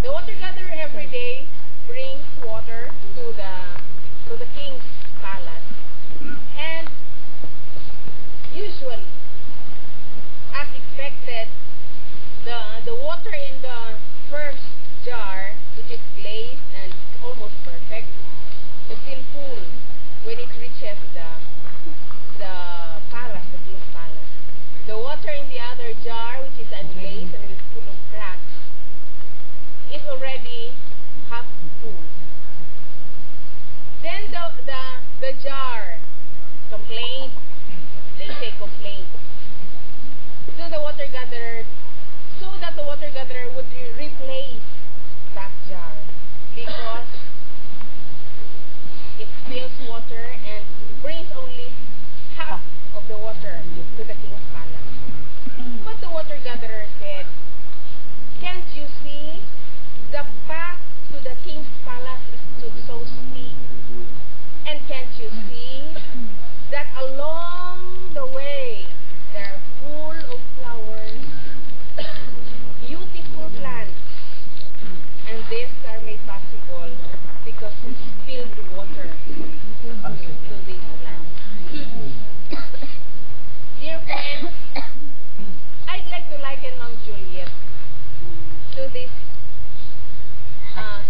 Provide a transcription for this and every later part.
The water gatherer every day brings water to the king's palace. And usually, as expected, the water in the first jar, which is glazed and almost perfect, is still full when it reaches the palace, the king's palace. The water in the other jar, which is unglazed and is full of cracks, is already half full. Then the jar complained, they say complained, to the water gatherer, so that the water gatherer would replace that jar because it spills water and brings only half of the water to the king's palace. But the water gatherer said, "Can't you see the path to the king's palace is so steep? And can't you see that along the way they are full of flowers, beautiful plants, and these are made possible because we spilled water to these plants." Dear friends, I'd like to liken Mom Juliet to this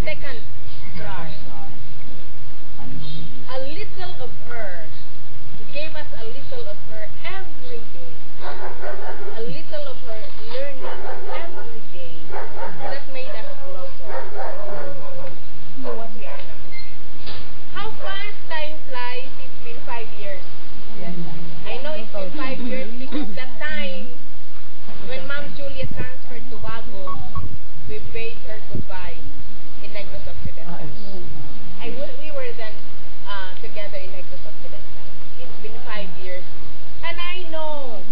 second jar. A little of her. He gave us a little of her every day. A little of her learning every day. That made us closer to what we are now. How fast time flies. It's been 5 years. I know it's been 5 years because that time when Mom Juliet transferred to Bago, we bade her goodbye in Negros Occidental. We were then together in Negros Occidental. It's been 5 years. And I know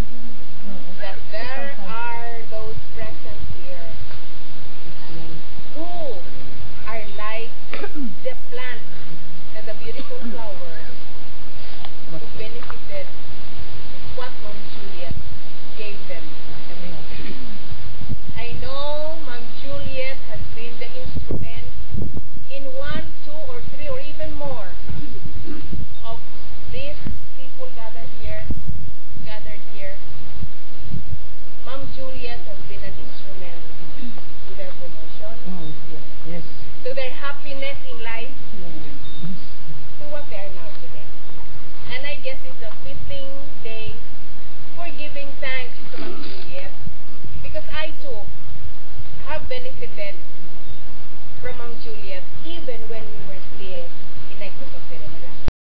that there are those present here who are like the plant and the beautiful flowers who benefited what Mom Juliet gave them. I know Mom Juliet has been the instrument in 1, 2, or 3, or even more of these people gathered here. Mom Juliet has been an instrument to their promotion, to their happiness in life, to what they are now today. And I guess it's a fitting day for giving thanks to Mom Juliet, because I too have benefited from Mom Juliet